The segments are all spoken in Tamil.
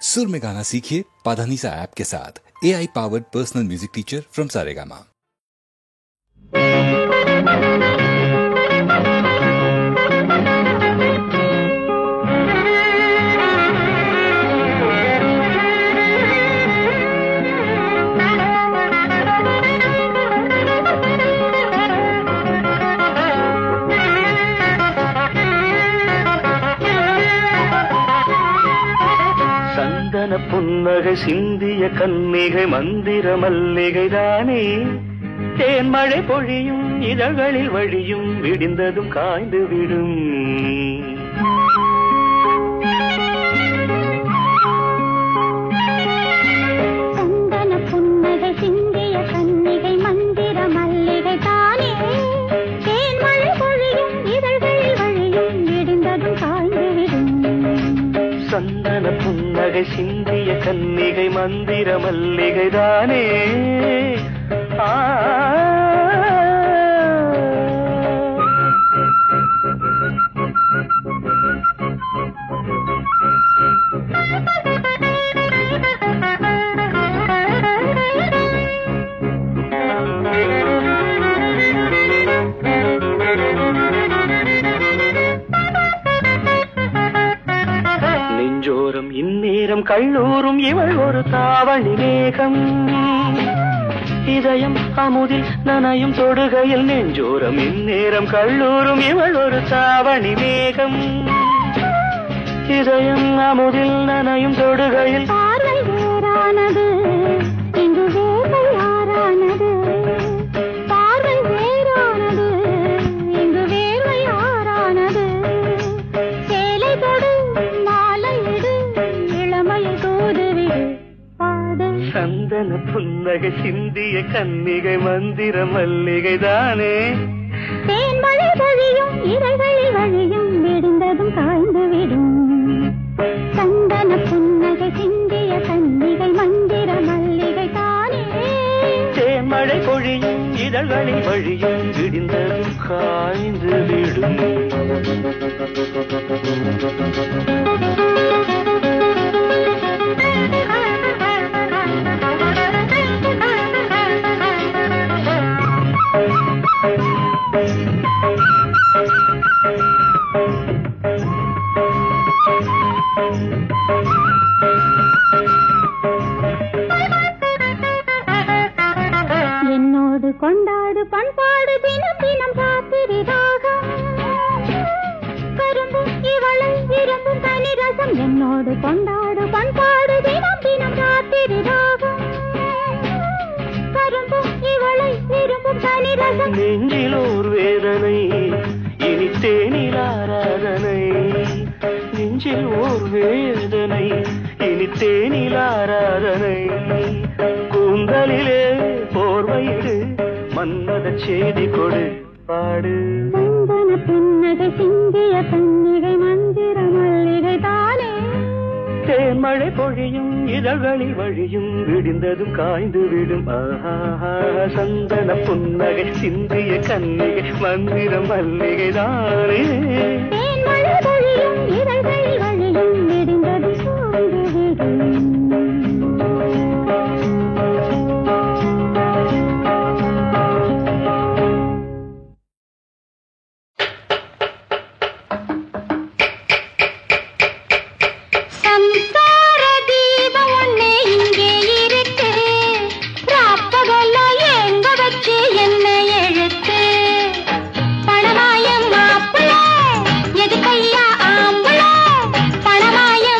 सुर में गाना सीखिए पाधानीसा ऐप के साथ। AI powered personal music teacher from Saregama. சந்தன புன்னகை சிந்திய கன்னிகை மந்திர மல்லிகை தானே, தேன்மழை பொழியும் இதழ்களில் வழியும் விடிந்ததும் காய்ந்து விடும். சந்தன புன்னகை சிந்திய கன்னிகை மந்திர மல்லிகை தானே, தேன்மழை பொழியும் இதழ்களில் வழியும் விடிந்ததும் காய்ந்து விடும். சந்தன புன்னகை சிந்திய கன்னிகை மந்திர மல்லிகை தானே. நெஞ்சோரம் இந்நேரம் கல்லூரும் இவள் ஒரு தாவணி மேகம், இதயம் அமுதில் நனையும் தொடுகையில். நெஞ்சோரம் இந்நேரம் கல்லூரும் இவள் ஒரு தாவணி மேகம், இதயம் அமுதில் நனையும் தொடுகையில். பார்வை வேறானது இங்கு வேலை யாரானது, பார்வை வேறானது இங்கு வேலை யாரானது. சேலை தொடு மாலையிடு இளமையை தூதுவிடு பாடு. சந்தன புன்னகை சிந்திய கன்னிகை மந்திர மல்லிகை தானே, தேன்மழை பொழியும் இதழ்களில் வழியும் விடிந்ததும் காய்ந்து விடும். சந்தன புன்னகை சிந்திய கன்னிகை மந்திர மல்லிகை தானே, தேன்மழை பொழியும் இதழ்களில் வழியும் விடிந்ததும் காய்ந்து விடும். என்னோடு கொண்டாடு பண்பாடு தினம் தினம் ராத்திரி ராகம், கரும்பு இவளை விரும்பும் தனி ரசம். என்னோடு கொண்டாடு பண்பாடு தினம் தினம் ராத்திரி ராகம், கரும்பு இவளை விரும்பும் தனி ரசம். நெஞ்சில் ஓர் வேதனை இனி தேனில் ஆராதனை, நெஞ்சில் ஓர் வேதனை இனி தேனில் ஆராதனை. கூந்தலிலே போர்வையிடு மன்மத செய்தி கொடு பாடு. சந்தன புன்னகை சிந்திய கன்னிகை மந்திர மல்லிகை தானே, தேன்மழை பொழியும் இதழ்களில் வழியும் விடிந்ததும் காய்ந்து விடும். ஆஹா, சந்தன புன்னகை சிந்திய கன்னிகை மந்திர மல்லிகை தானே, தேன்மழை பொழியும் இதழ்களில் வழியும் விடிந்ததும் காய்ந்து விடும். சம்சார தீபம் ஒண்ணே இங்கே இருக்கு, ராப்பகெல்லாம் எங்க வச்சு என்ன எழுத்து. பணமாயம் மாப்பிள்ள எதுக்கையா ஆம்பள, பணமாயம்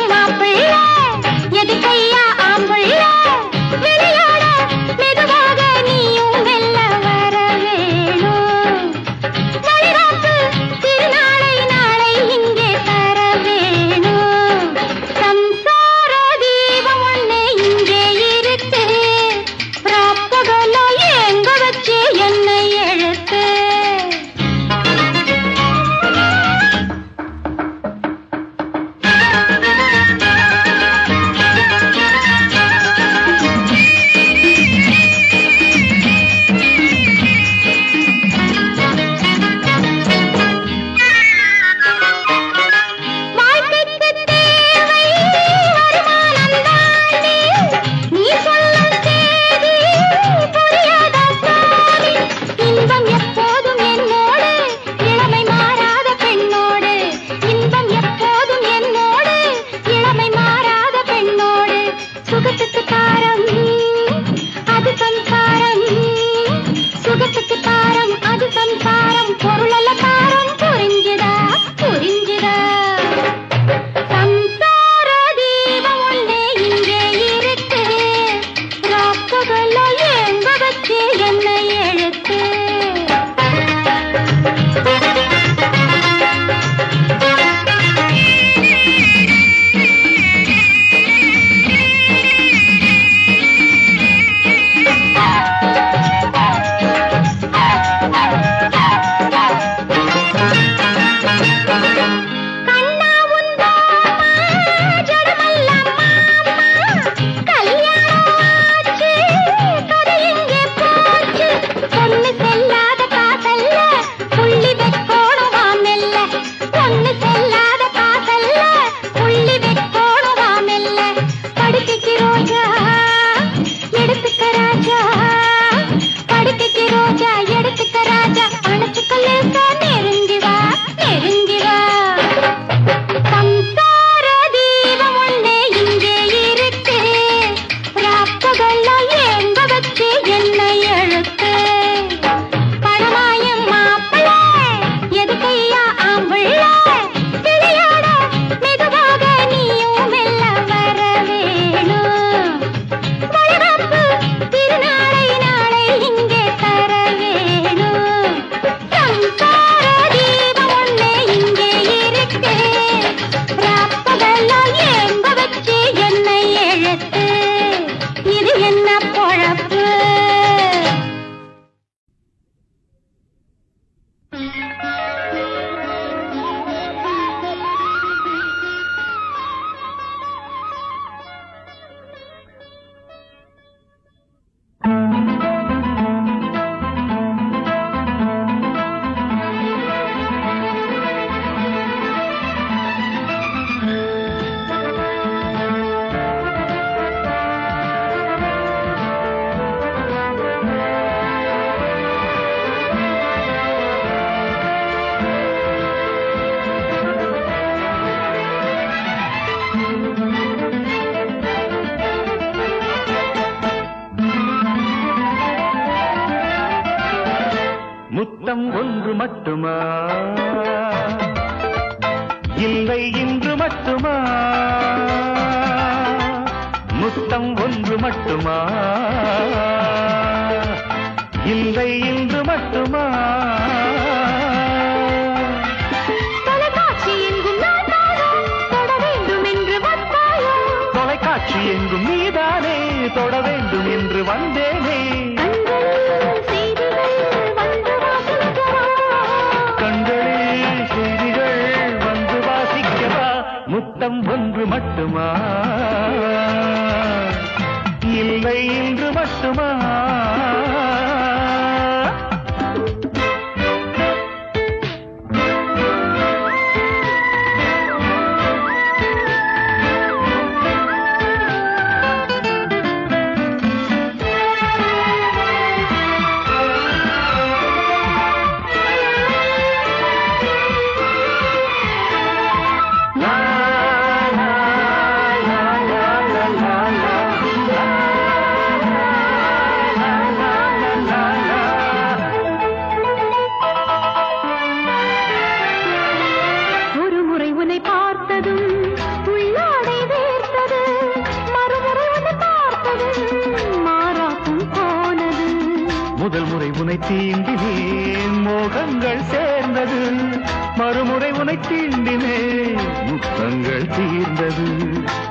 மட்டுமா இல்லை இன்று மட்டுமா முத்தம் ஒன்று மட்டுமா இல்லை இன்று மட்டுமா தொலைக்காட்சி எங்கும் தொட வேண்டும் என்று வந்தாயோ தொலைக்காட்சி எங்கும் நீதானே தொட வேண்டும் என்று வந்தேனே கண்களில் செய்திகள் வந்து வாசிக்கவா முத்தம் ஒன்று மட்டுமா இல்லை இன்று மட்டுமா முதல் முறை உனை தீண்டினேன் மோகங்கள் சேர்ந்தது மறுமுறை உனை தீண்டினேன் முத்தங்கள் தீர்ந்தது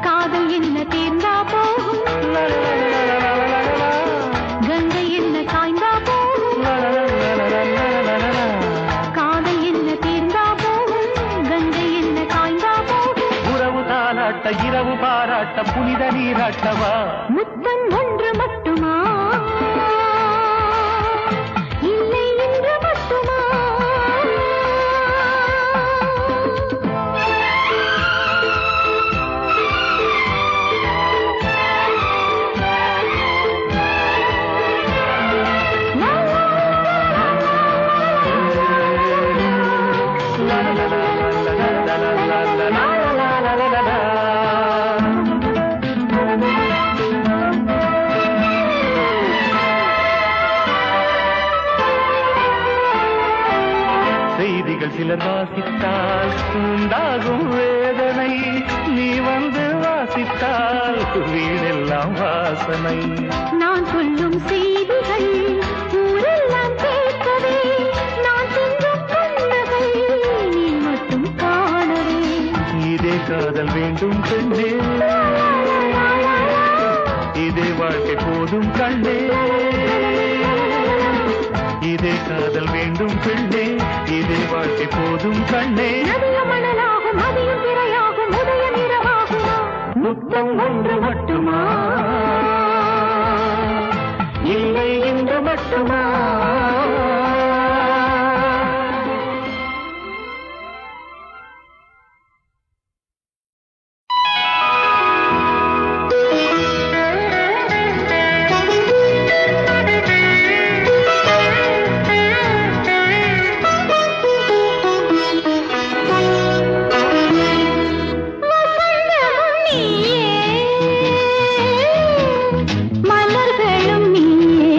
காதல் என்ன தீர்ந்தா போகும் கங்கை என்ன காய்ந்தா போகும் காதல் என்ன தீர்ந்தா போகும் கங்கை என்ன காய்ந்தா போகும் உறவு தாலாட்ட இரவு பாராட்ட புனித நீராட்டவா முத்தம் ஒன்று மட்டுமா இல்லை இன்று மட்டுமா செய்திகள் சிலர் வாசித்தால் உண்டாகும் வேதனை நீ வந்து வாசித்தால் வீடெல்லாம் வாசனை நான் சொல்லும் செய்திகள் ஊரெல்லாம் கேட்கவே நான் சென்றும் புன்னகை நீ மட்டும் காணவே இதே காதல் வேண்டும் பெண்ணே இதே வாழ்க்கை போதும் கண்ணே இதே காதல் வேண்டும் பெண்ணே இதே வாழ்க்கை போதும் கண்ணே நதியும் மணலாகும் நதியும் திரையாகும் உதயம் இரவாகுமா முத்தம் ஒன்று மட்டுமா இல்லை இன்று மட்டுமா மலர்களும் நீயே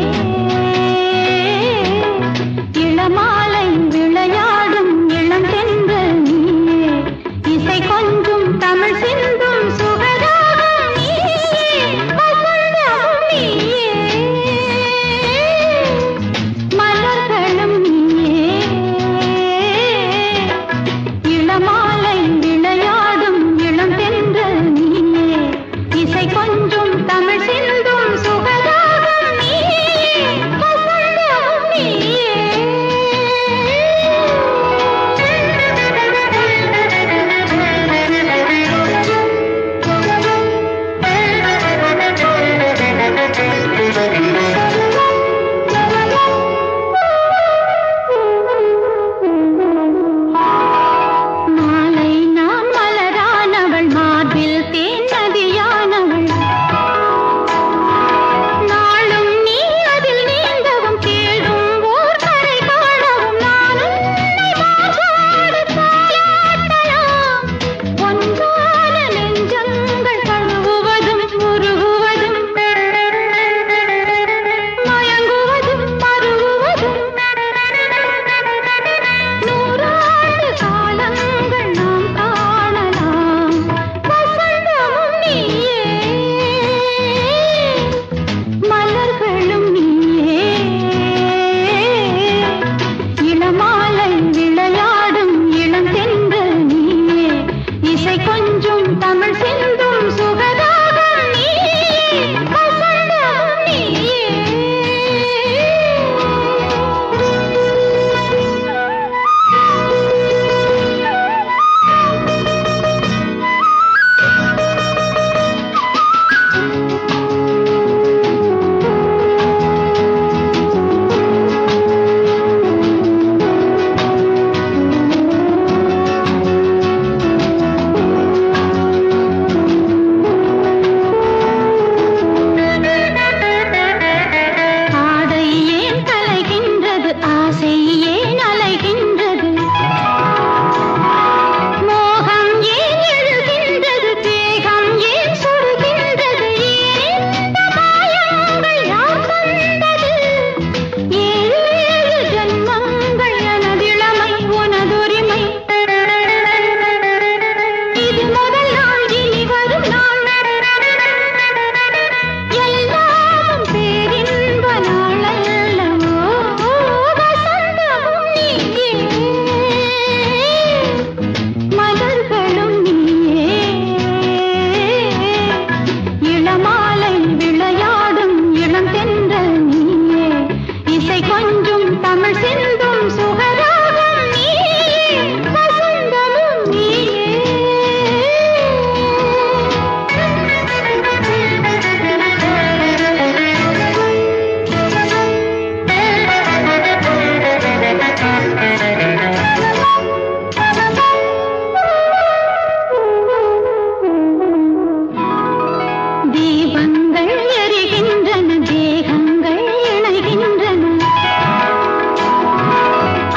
தீபங்கள் எரிகின்றன, தேகங்கள் இணைகின்றன.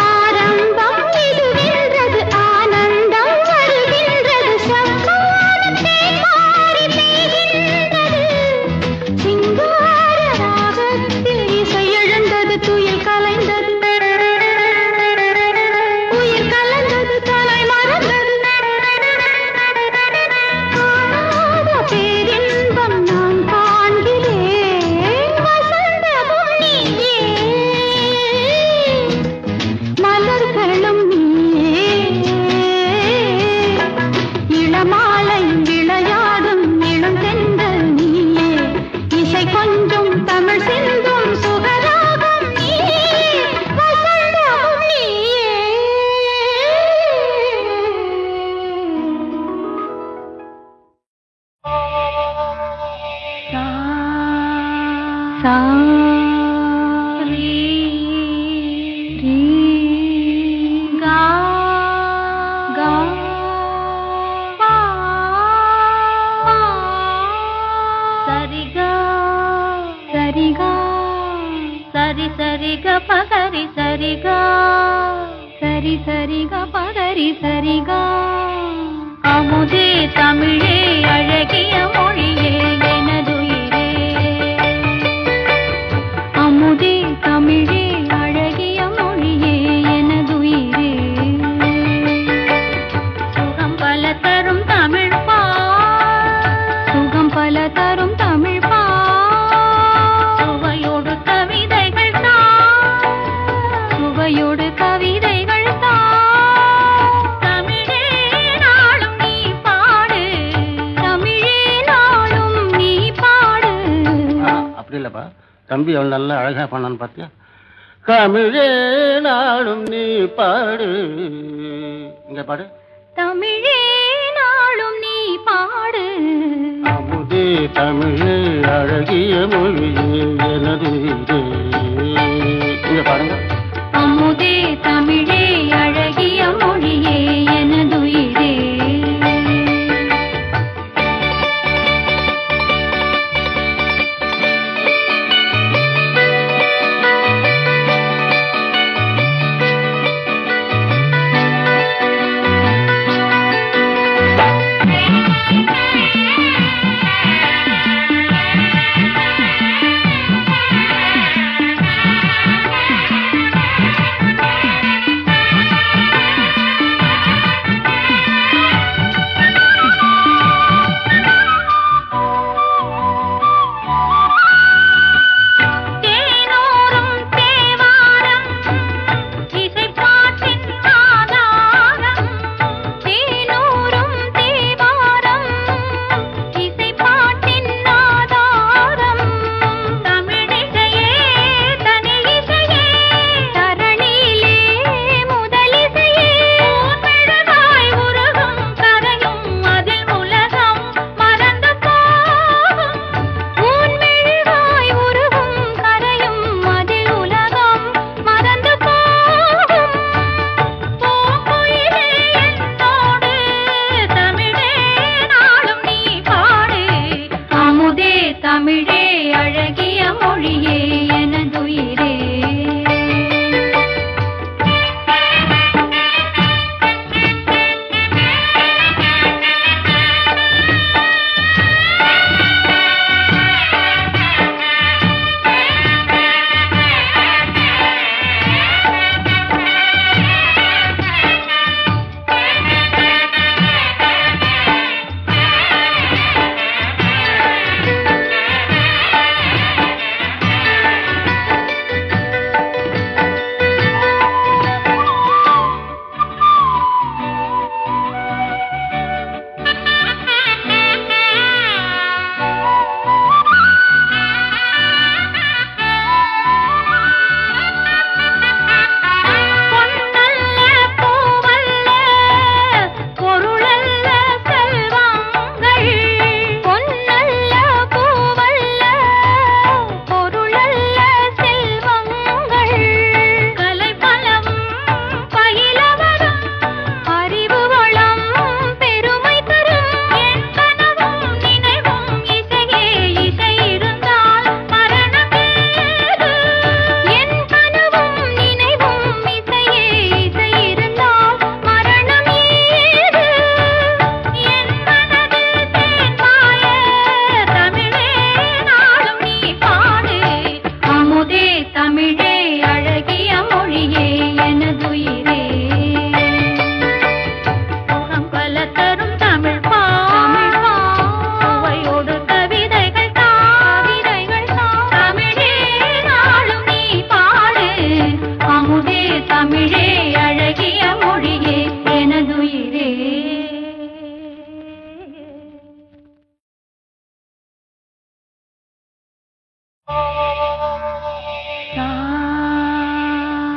ஆரம்பம் இதுவென்றது, ஆனந்தம் வருகின்றது. சம்மானம் தேன்மாரி பெய்கின்றது. சிங்கார ராகத்தில் இசை எழுந்தது, துயில் கலைந்தது. உயிர் கலந்தது, தலை மறந்தது. காணாத பேரின்பம் நான் காண்கிறேன். வசந்தமும் நீயே, மலர்களும் நீயே. இளமாலை விளையாடும் இளந்தென்றல் நீயே. இசை கொஞ்சம் தமிழ் சிந்தும் சுகராகம் நீயே. வசந்தமும் நீயே. சா ரீ ரீ கா கா பா பா சரிகா சரிகா சரி சரிக பகரி சரிகா சரி சரிக பகரி சரிகா. அமுதே தமிழே அழகிய மொழியே எனதுயிரே. அமுதே தமிழே அழகிய மொழியே எனதுயிரே. சுகம் பல தரும் தமிழ் பா, சுகம் பல தரும் தமிழ் பா. சுவையோடு கவிதைகள் தா, சுவையோடு கவிதைகள் தா. தமிழே நாளும் நீ பாடு, தமிழே நாளும் நீ பாடு. அப்படி இல்லப்பா, தம்பி அவன் நல்லா அழகா பண்ணான்னு பார்த்தியா? தமிழே நாளும் நீ பாடு. இங்க பாடு. தமிழே நாளும் நீ பாடு. அமுதே தமிழே அழகிய மொழியே எனது இதே. இங்க பாருங்க. அமுதே தமிழே அழகிய மொழியே எனதுயிரே.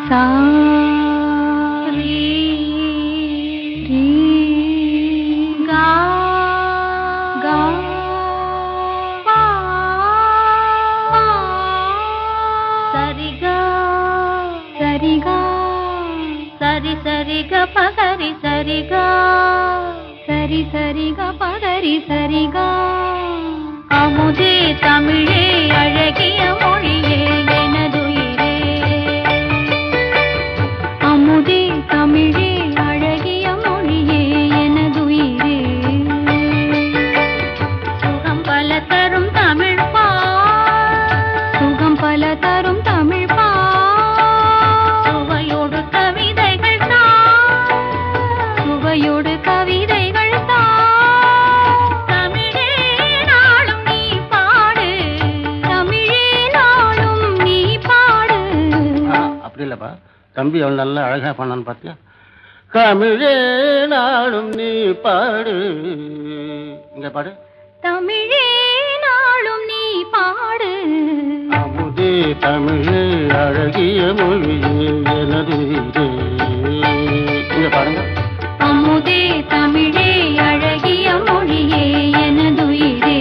சா ரீ ரீ கா கா பா பா சரிகா சரிகா சரி சரிக பகரி சரிகா சரி சரிக பகரி சரிகா அமுதே தமிழே அழகிய மொழியே எனதுயிரே அமுதே தமிழே அழகிய மொழியே எனதுயிரே சுகம் பல தரும் தமிழ் பா சுகம் பல தரும் தமிழ் பா சுவையோடு கவிதைகள் தா சுவையோடு கவிதைகள் தா தமிழே நாளும் நீ பாடு தமிழே நாளும் நீ பாடு அப்படி இல்லப்பா, தம்பி அவள் நல்லா அழகா பண்ணான்னு பார்த்தியா? தமிழே நாளும் நீ பாடு. இங்க பாடு. தமிழே நாளும் நீ பாடு அமுதே தமிழே அழகிய மொழியே எனது உயிரே. இங்க பாருங்க. அமுதே தமிழே அழகிய மொழியே எனதுயிரே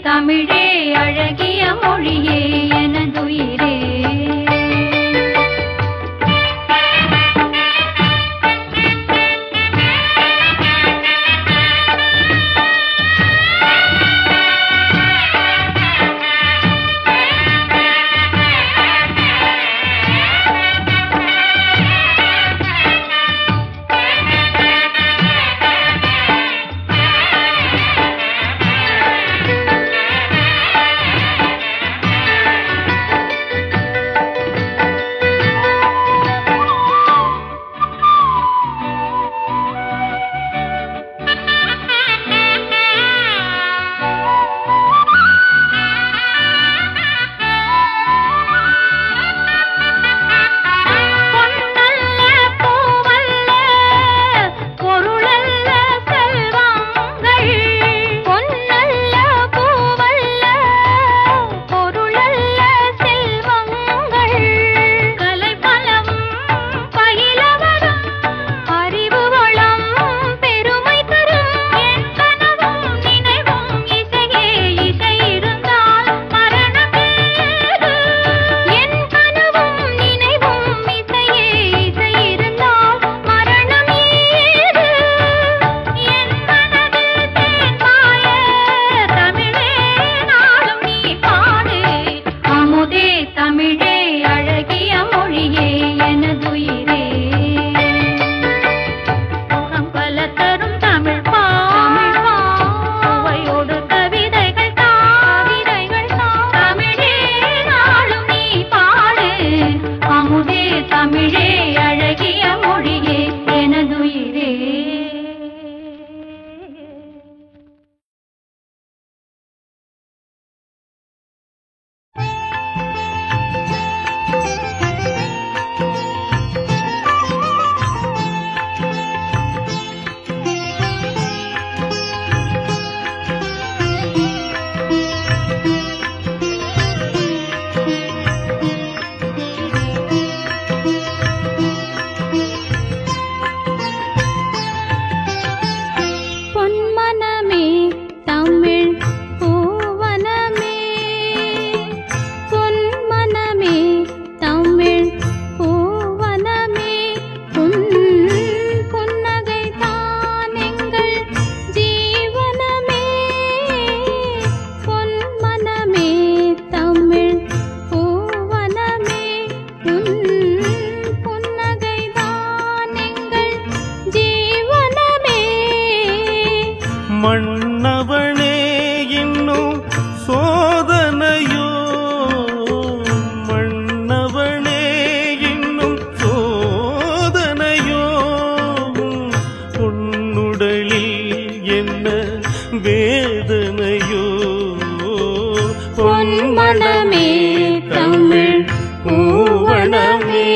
தமிழே அழகிய மொழியே எனதுயிரே மன்னவனே இன்னும் சோதனையோ, மன்னவனே இன்னும் சோதனையோ, பொன்னுடலில் என்ன வேதனையோ, பொன்மனமே தமிழ் பூவனமே.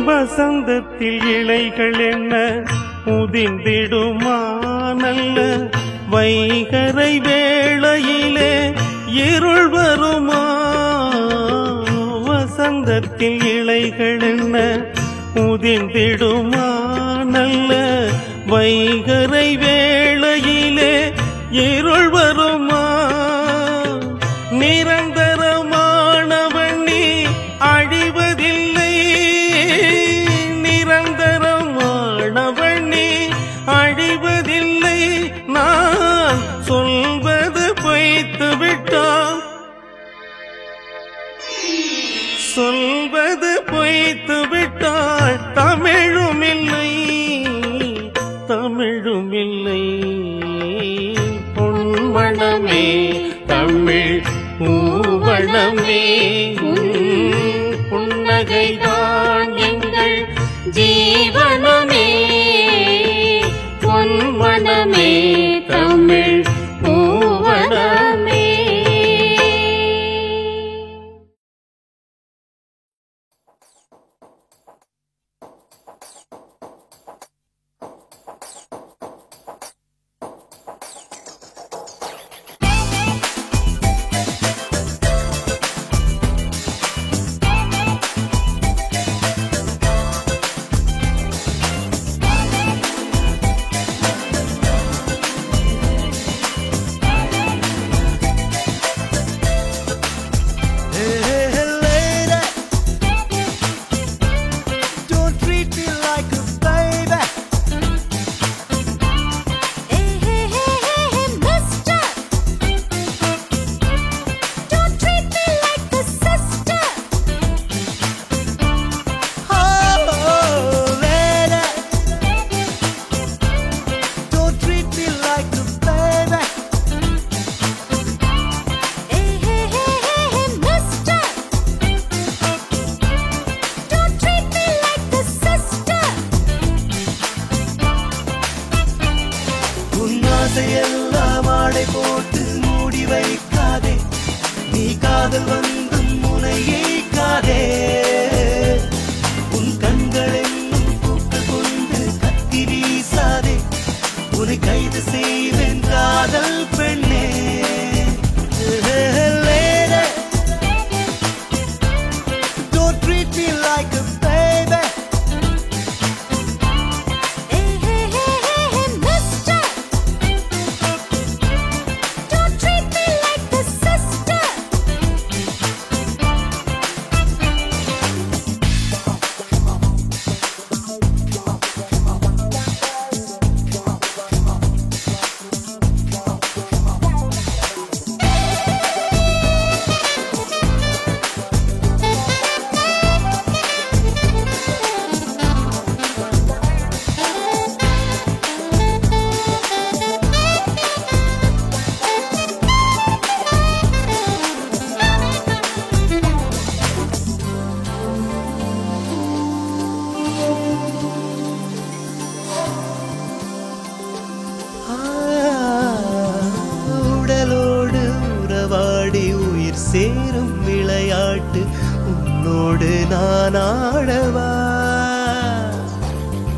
வசந்தத்தில் இலைகள் என்ன உதிர்ந்திடுமா, நல்ல வைகரை வேளையிலே இருள் வருமா, வசந்தத்தில் இலைகள் என்ன உதிர்ந்திடுமா, நல்ல வைகரை வேளையிலே இருள் வருமா, நிரந்தரமானவன் நீ அழிவதில்லை, நிரந்தரமானவன் நீ அழிவதில்லை, நான் சொல்வது பொய்த்து விட்டான், சொல்வது பொய்த்து விட்டாள், தமிழும் இல்லை, தமிழும் இல்லை, பொன்மணமே தமிழ் பூவனமே, புன்னகைதான் எங்கள் ஜீவனமே, பொன்மணமே Tamil பூவனமே. Don't treat me like a baby. Hey, hey, hey, hey, hey, mister. Don't treat me like a sister. உடலோடு உறவாடி உயிர் சேரும் விளையாட்டு உன்னோடு நான் ஆடவா.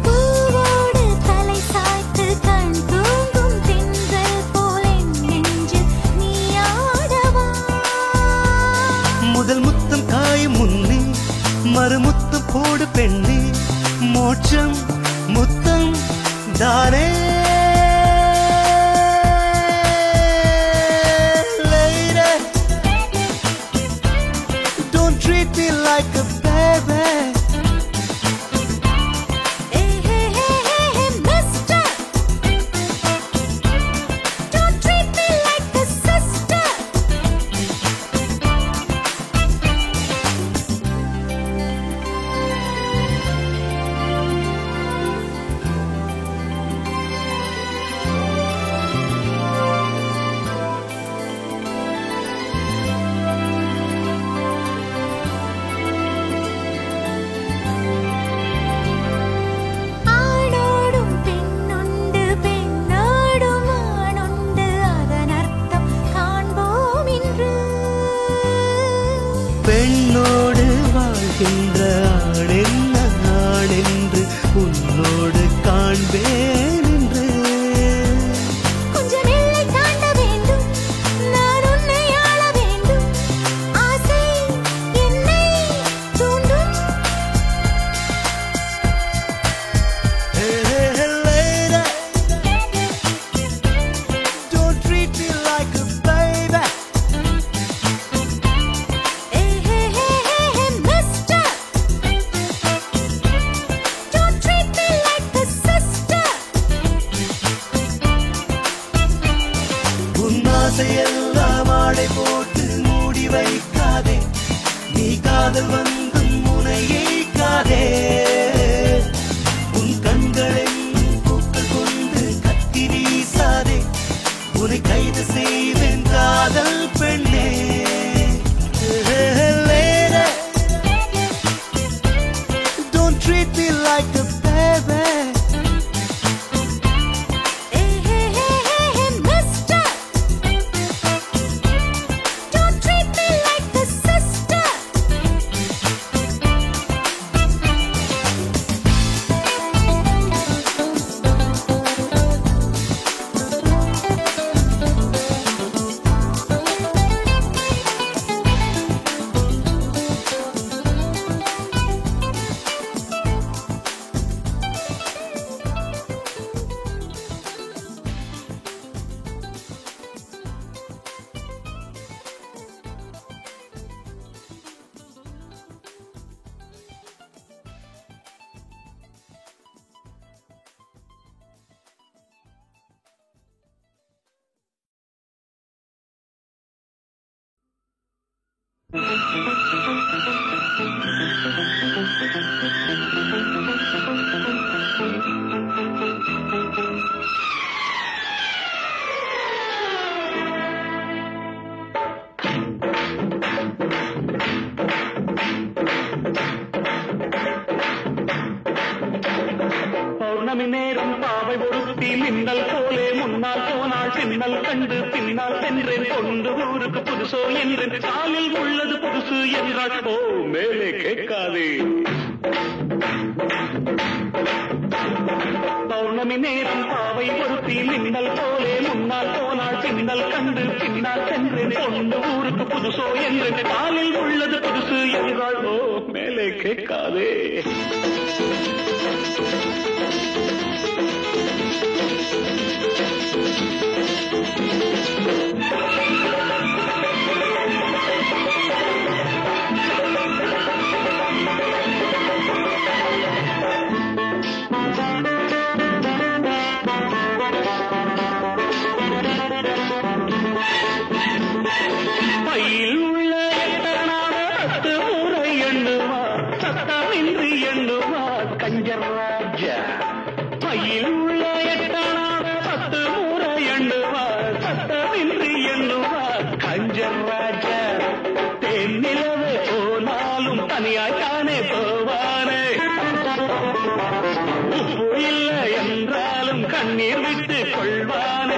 பூவோடு தலை சாய்த்து கண் தூங்கும் திங்கள் போல் என் நெஞ்சில் நீ ஆடவா. முதல் முத்தம் காயும் முன்னே மறுமுத்தம் போடு பெண்ணே, மோட்சம் முத்தம் தானே. Lady, don't treat me like a baby. Hey, hey, hey, hey, hey, mister. Don't treat me like a sister. ஆணோடும் பெண்ணுண்டு பெண்ணோடும் ஆணுண்டு அதன் அர்த்தம் காண்போம் இன்று. பெண்ணோடு வாழ்கின்ற ஆடென்ன நாடென்று உன்னோடு காண்பேன் என்று. கொஞ்சம் எல்லை தாண்ட வேண்டும், நான் உன்னை ஆள வேண்டும். ஆசை என்னை தூண்டும். Hey, hey, hey, lady, don't treat me like a baby. Hey, hey, hey, hey, hey, mister. Don't treat me like a sister. உன் ஆசையெல்லாம் ஆடை போட்டு மூடி வைக்காதே, நீ காதல் வந்தும் முனையைக்காதே. உன் கண்களின் பூக்கள் கொண்டு கத்தி வீசாதே, உன்னை கைது செய்வேன் காதல் பெண்ணே. Lady, don't treat me like a baby. Hey, hey, hey, hey, hey, mister. Don't treat me like a sister. பௌர்ணமி நேரம் பாவை ஒருத்தி மின்னல் போலே முன்னால் போனாள் பின்னல் கண்டு பின்னால் சென்றேன் கொண்டு ஊருக்கு புதுசோ என்றேன் காலில் உள்ளது புதுசு என்றாள் ஓ மேலே கேட்காதே பௌர்ணமி நேரம் பாவை ஒருத்தி மின்னல் போலே முன்னால் போனாள் பின்னல் கண்டு பின்னால் சென்றேன் கொண்டு ஊருக்கு புதுசோ என்றேன் காலில் உள்ளது புதுசு என்றாள் ஓ மேலே கேட்காதே. கண்ணீர் விட்டு கொள்வானே.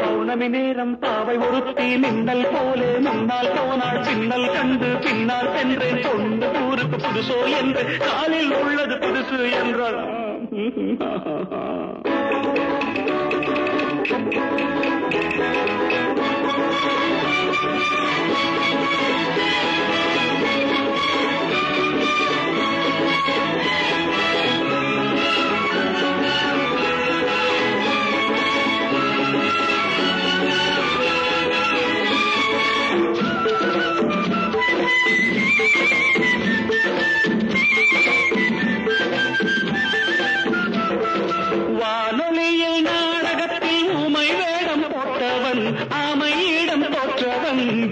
பௌர்ணமி நேரம் பாவை ஒருத்தி மின்னல் போலே முன்னால் போனாள் பின்னல் கண்டு பின்னால் சென்றேன் கொண்டு ஊருக்கு புதுசோ என்று காலில் உள்ளது புதுசு என்றாள்.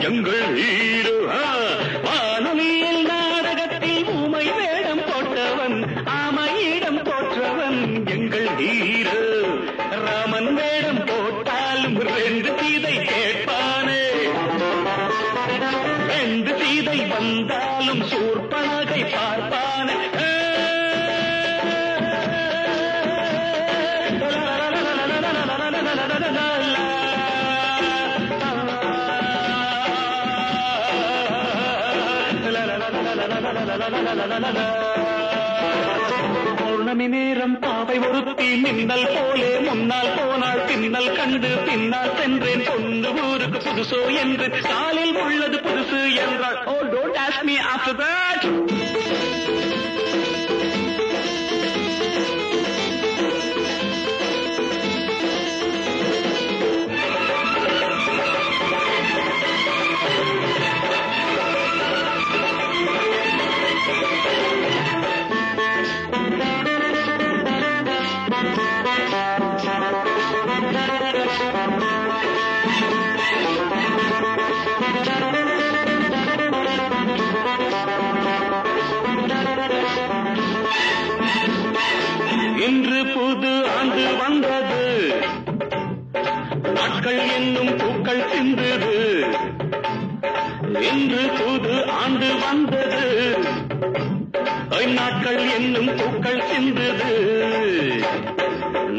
எங்கள் ஹீரோ வானொலியில் நாடகத்தில் ஊமை வேடம் போட்டவன் ஆமையிடம் போற்றவன் எங்கள் ஹீரோ. ராமன் வேடம் போட்டாலும் 2 சீதை கேட்பானே, 2 சீதை வந்தாலும் சூர்பனகை பார்ப்பானே. பௌர்ணமி நேரம் பாவை ஒருத்தி மின்னல் போலே முன்னால் போனாள் பின்னல் கண்டு பின்னால் சென்றேன் கொண்டு ஊருக்கு புதுசோ என்று காலில் உள்ளது புதுசு என்றாள். Oh, don't ask me after that. இன்று புது ஆண்டு வந்தது, நாட்கள் என்னும் பூக்கள் சிந்தது. இன்று புது ஆண்டு வந்தது, நாட்கள் என்னும் பூக்கள் சிந்தது.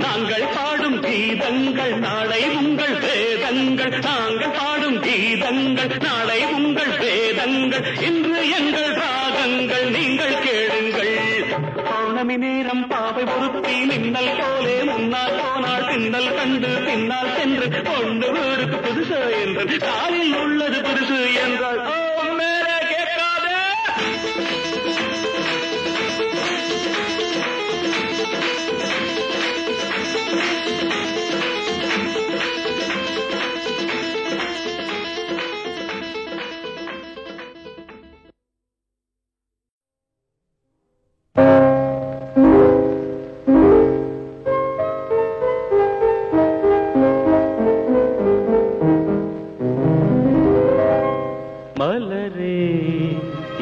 நாங்கள் பாடும் கீதங்கள் நாளை உங்கள் வேதங்கள், நாங்கள் பாடும் கீதங்கள் நாளை உங்கள் வேதங்கள். இன்று எங்கள் ராகங்கள் நீங்கள் கேளுங்கள். பௌர்ணமி நேரம் பாவை ஒருத்தி மின்னல் போலே முன்னால் போனாள் பின்னல் கண்டு பின்னால் சென்று கொண்டு ஊருக்கு புதுசு என்று காலில் உள்ளது புதுசு என்றாள். மேலே கேட்காதே.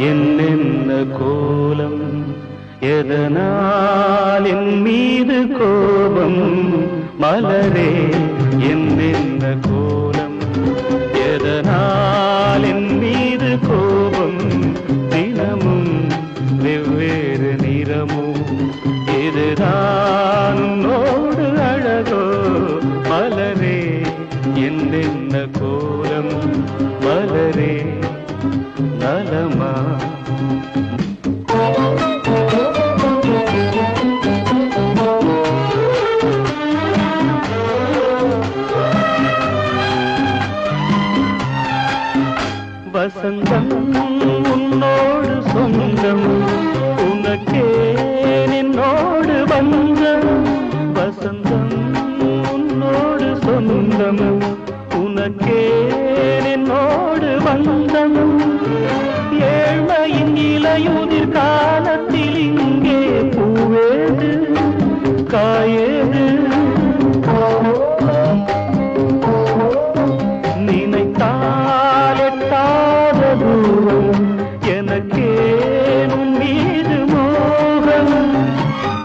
என்னென்ன கோலம் எதனால் என் மீது கோபம்? மலரே என்னென்ன கோலம் எதனால் என் மீது கோபம்? தினமும் வெவ்வேறு நிறமும் இதுதான் உன்னோடு அழகோ? மலரே என்னென்ன கோலம்? மலரே நலமா காலத்தில் இங்கே பூவேது காயேது நினைத்தால் எட்டாத தூரம் எனக்கேனும் மீது மோகம்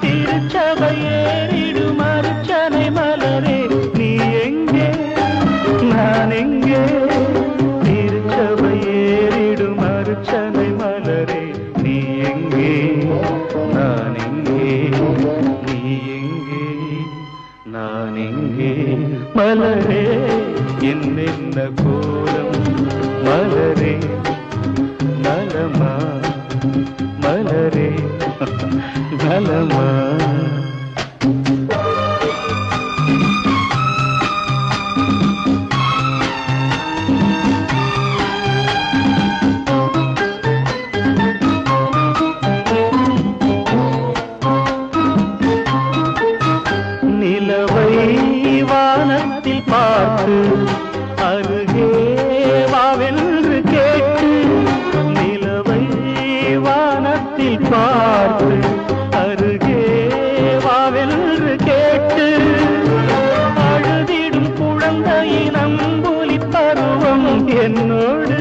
திருச்சபையேறிடும் அர்ச்சனை மலரே நீ எங்கே நான் எங்கே திருச்சபையேறிடும் அர்ச்சனை மலரே நீ எங்கே நான் எங்கே நீ எங்கே நான் எங்கே மலரே என்னென்ன கோலம் மலரே நலமா மலரே நலமா நிலவை வானத்தில் பார்த்து அருகே வாவென்று கேட்டு நிலவை வானத்தில் பார்த்து அருகே வாவென்று கேட்டு அழுதிடும் குழந்தையின் அம்புலி பருவம் என்னோடு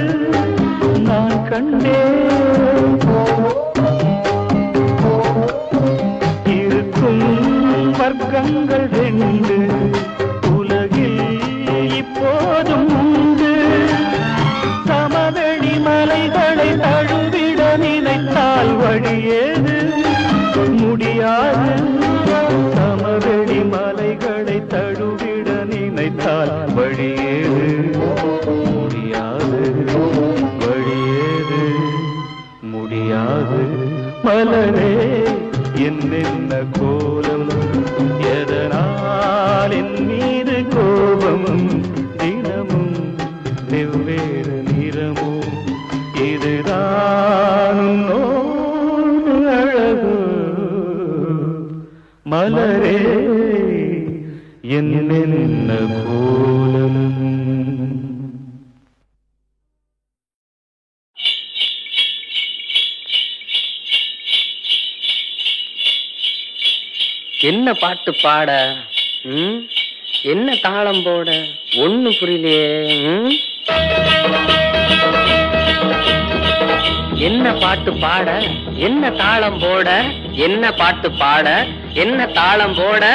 நான் கண்டேன் இருக்கும் வர்க்கங்கள் ரெண்டு உலகில் இப்போதும் உண்டு சமவெளி மலைகளை தழுவிட நினைத்தால் வழியேது முடியாது சமவெளி மலைகளை தழுவிட நினைத்தால் வழியேது முடியாது வழியேது முடியாது மலரே என்னென்ன கோலம் எதனால் என் மீது கோபம் தினமும் வெவ்வேறு நிறமும் இதுதான் உன்னோடு அழகு மலரே என்னென்ன கோலம் என்ன பாட்டு பாட என்ன தாளம் போட ஒண்ணு புரியலையே என்ன பாட்டு பாட என்ன தாளம் போட என்ன பாட்டு பாட என்ன தாளம் போட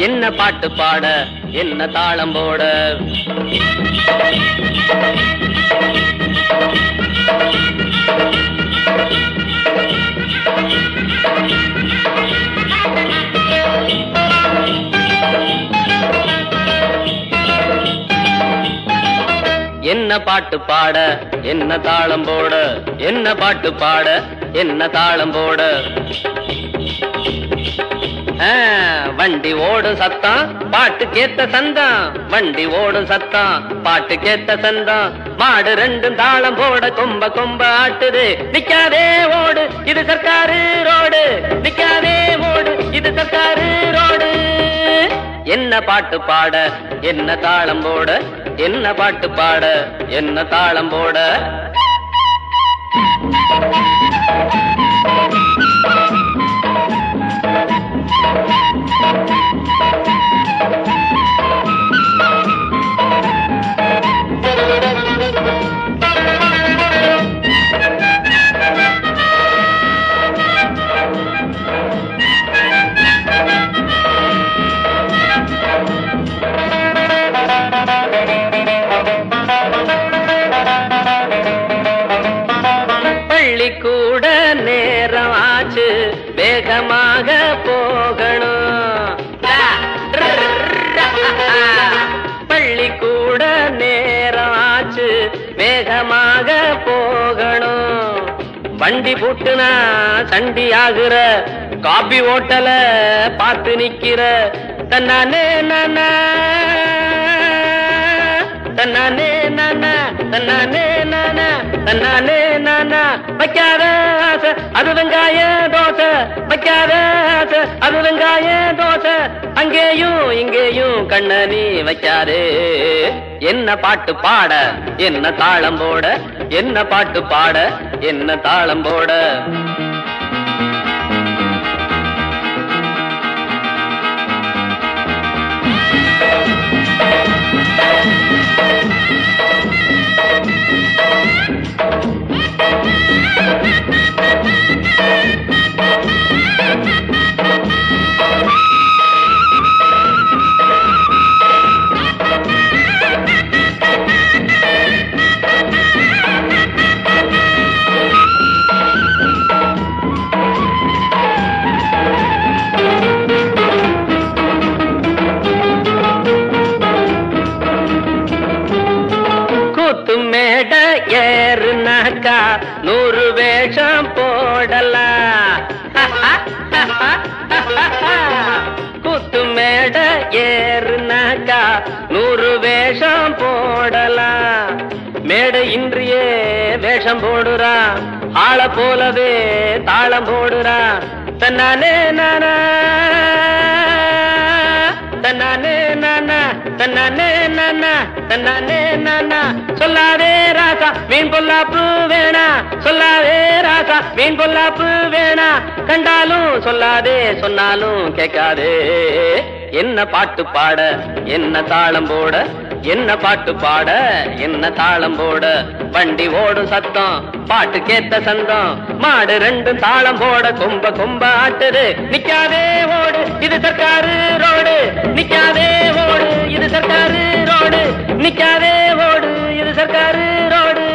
என்ன பாட்டு பாட என்ன தாளம் போட என்ன பாட்டு பாட என்ன தாளம் போட என்ன பாட்டு பாட என்ன தாளம் போட வண்டி ஓடும் சத்தம் பாட்டு கேத்த சந்தம் வண்டி ஓடும் சத்தம் பாட்டு கேத்த சந்தம் மாடு ரெண்டும் தாளம் போட கொம்ப கொம்ப ஆட்டுது நிக்காதே ஓடு இது சர்க்காரு ரோடு நிக்காதே ஓடு இது சர்க்காரு ரோடு என்ன பாட்டு பாட என்ன தாளம் போட என்ன பாட்டு பாட என்ன தாளம் போட பள்ளிக்கூட நேரம் ஆச்சு வேகமாக போகணும் பள்ளிக்கூட நேரம் ஆச்சு வேகமாக போகணும் வண்டி புட்டுனா சண்டி ஆகுற காபி ஓட்டல பார்த்து நிக்கிற தன்னானே நானா தன்னானே நானா தன்னானே நானா தன்னானே நானா வைக்காத ஆசை அது வெங்காய தோசை வைக்காத ஆசை அது வெங்காய தோசை அங்கேயும் இங்கேயும் கண்ண நீ வைக்காதே என்ன பாட்டு பாட என்ன தாளம் போட என்ன பாட்டு பாட என்ன தாளம் போட மேட ஏறுனாக்கா 100 வேஷம் போடலாம். குத்து மேட ஏறுனாக்கா 100 வேஷம் போடலாம். மேடை இன்றியே வேஷம் போடுறா, ஆள போலவே தாளம் போடுறா. தன்னானே நானா தன்னானே நானா தன்னானே நானா தன்னானே நானா. சொல்லாதே ராசா மீன் பொல்லாப்பு வேணா, சொல்லாதே ராசா மீன் பொல்லாப்பு வேணா. கண்டாலும் சொல்லாதே சொன்னாலும் கேட்காதே. என்ன பாட்டு பாட என்ன தாளம் போட, என்ன பாட்டு பாட என்ன தாளம் போட. வண்டி ஓடும் சத்தம் பாட்டு கேத்த சந்தம், மாடு 2 தாளம் போட கொம்ப கொம்ப ஆட்டுது. நிக்காதே ஓடு இது சர்க்காரு ரோடு, நிக்காதே ஓடு இது சர்க்காரு ரோடு, நிக்காதே ஓடு இது சர்க்காரு ரோடு.